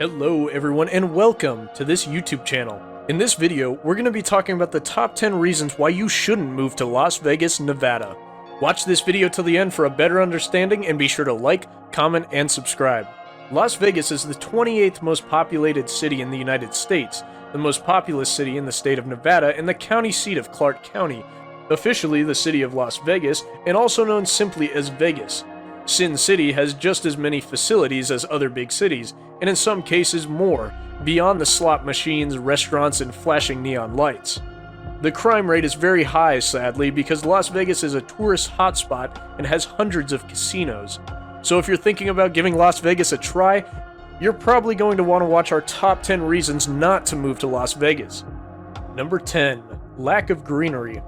Hello everyone and welcome to this YouTube channel. In this video, we're going to be talking about the top 10 reasons why you shouldn't move to Las Vegas, Nevada. Watch this video till the end for a better understanding and be sure to like, comment, and subscribe. Las Vegas is the 28th most populated city in the United States, the most populous city in the state of Nevada, and the county seat of Clark County, officially the city of Las Vegas, and also known simply as Vegas. Sin City has just as many facilities as other big cities, and in some cases more, beyond the slot machines, restaurants, and flashing neon lights. The crime rate is very high, sadly, because Las Vegas is a tourist hotspot and has hundreds of casinos. So if you're thinking about giving Las Vegas a try, you're probably going to want to watch our top 10 reasons not to move to Las Vegas. Number 10. Lack of greenery.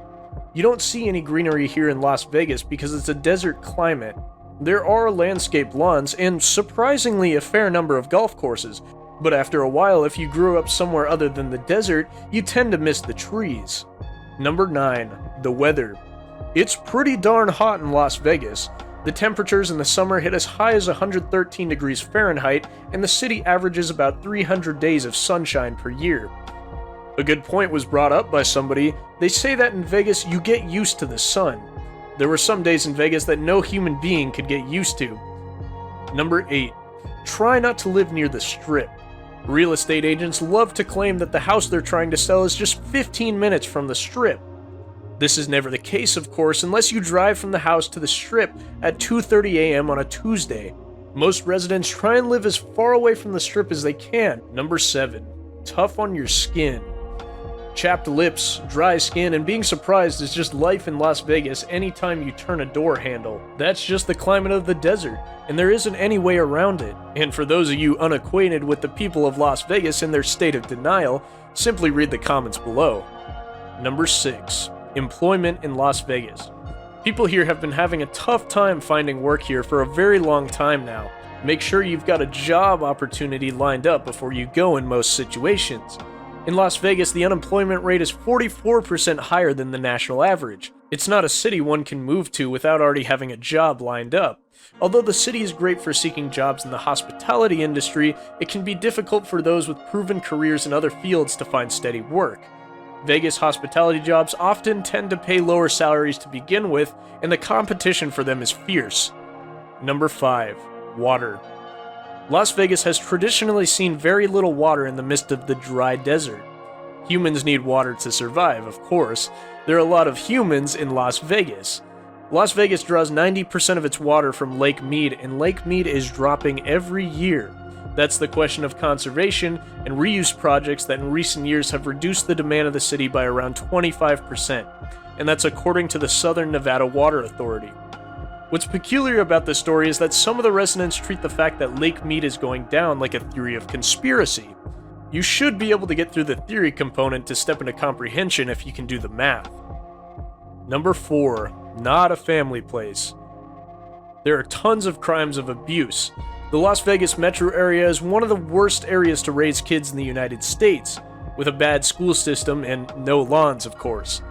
You don't see any greenery here in Las Vegas because it's a desert climate. There are landscaped lawns and surprisingly a fair number of golf courses, but after a while, if you grew up somewhere other than the desert, you tend to miss the trees. Number 9. The weather. It's pretty darn hot in Las Vegas. The temperatures in the summer hit as high as 113 degrees Fahrenheit, and the city averages about 300 days of sunshine per year. A good point was brought up by somebody. They say that in Vegas you get used to the sun. There were some days in Vegas that no human being could get used to. Number 8. Try not to live near the Strip. Real estate agents love to claim that the house they're trying to sell is just 15 minutes from the Strip. This is never the case, of course, unless you drive from the house to the Strip at 2:30 a.m. on a Tuesday. Most residents try and live as far away from the Strip as they can. Number 7. Tough on your skin. Chapped lips, dry skin, and being surprised is just life in Las Vegas anytime you turn a door handle. That's just the climate of the desert, and there isn't any way around it. And for those of you unacquainted with the people of Las Vegas and their state of denial, simply read the comments below. Number 6. Employment in Las Vegas. People here have been having a tough time finding work here for a very long time now. Make sure you've got a job opportunity lined up before you go in most situations. In Las Vegas, the unemployment rate is 44% higher than the national average. It's not a city one can move to without already having a job lined up. Although the city is great for seeking jobs in the hospitality industry, it can be difficult for those with proven careers in other fields to find steady work. Vegas hospitality jobs often tend to pay lower salaries to begin with, and the competition for them is fierce. Number 5. Water. Las Vegas has traditionally seen very little water in the midst of the dry desert. Humans need water to survive, of course. There are a lot of humans in Las Vegas. Las Vegas draws 90% of its water from Lake Mead, and Lake Mead is dropping every year. That's the question of conservation and reuse projects that in recent years have reduced the demand of the city by around 25%, and that's according to the Southern Nevada Water Authority. What's peculiar about this story is that some of the residents treat the fact that Lake Mead is going down like a theory of conspiracy. You should be able to get through the theory component to step into comprehension if you can do the math. Number 4. Not a family place. There are tons of crimes of abuse. The Las Vegas metro area is one of the worst areas to raise kids in the United States, with a bad school system and no lawns, of course.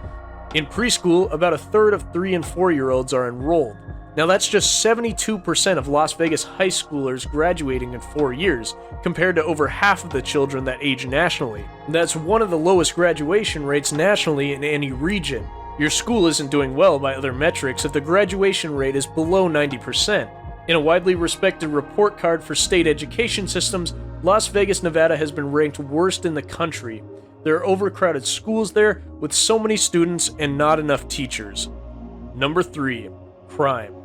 In preschool, about a third of 3- and 4-year-olds are enrolled. Now that's just 72% of Las Vegas high schoolers graduating in 4 years, compared to over half of the children that age nationally. That's one of the lowest graduation rates nationally in any region. Your school isn't doing well by other metrics if the graduation rate is below 90%. In a widely respected report card for state education systems, Las Vegas, Nevada has been ranked worst in the country. There are overcrowded schools there with so many students and not enough teachers. Number 3. Crime.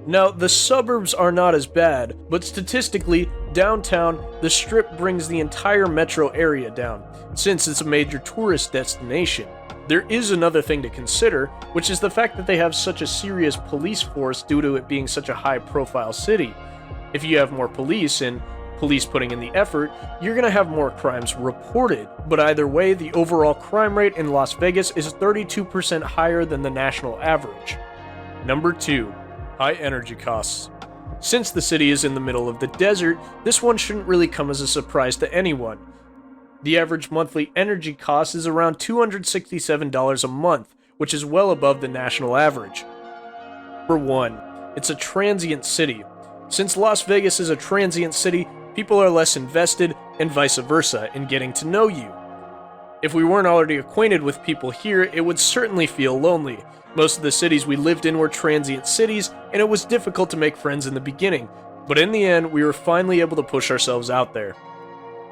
Now, the suburbs are not as bad, but statistically, downtown, the Strip brings the entire metro area down, since it's a major tourist destination. There is another thing to consider, which is the fact that they have such a serious police force due to it being such a high-profile city. If you have more police and police putting in the effort, you're going to have more crimes reported. But either way, the overall crime rate in Las Vegas is 32% higher than the national average. Number 2. High energy costs. Since the city is in the middle of the desert, this one shouldn't really come as a surprise to anyone. The average monthly energy cost is around $267 a month, which is well above the national average. Number 1. It's a transient city. Since Las Vegas is a transient city, people are less invested, and vice versa, in getting to know you. If we weren't already acquainted with people here, it would certainly feel lonely. Most of the cities we lived in were transient cities, and it was difficult to make friends in the beginning, but in the end, we were finally able to push ourselves out there.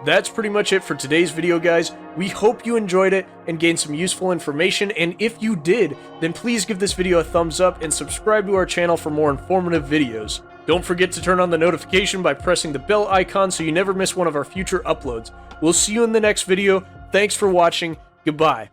That's pretty much it for today's video, guys. We hope you enjoyed it and gained some useful information, and if you did, then please give this video a thumbs up and subscribe to our channel for more informative videos. Don't forget to turn on the notification by pressing the bell icon so you never miss one of our future uploads. We'll see you in the next video. Thanks for watching. Goodbye.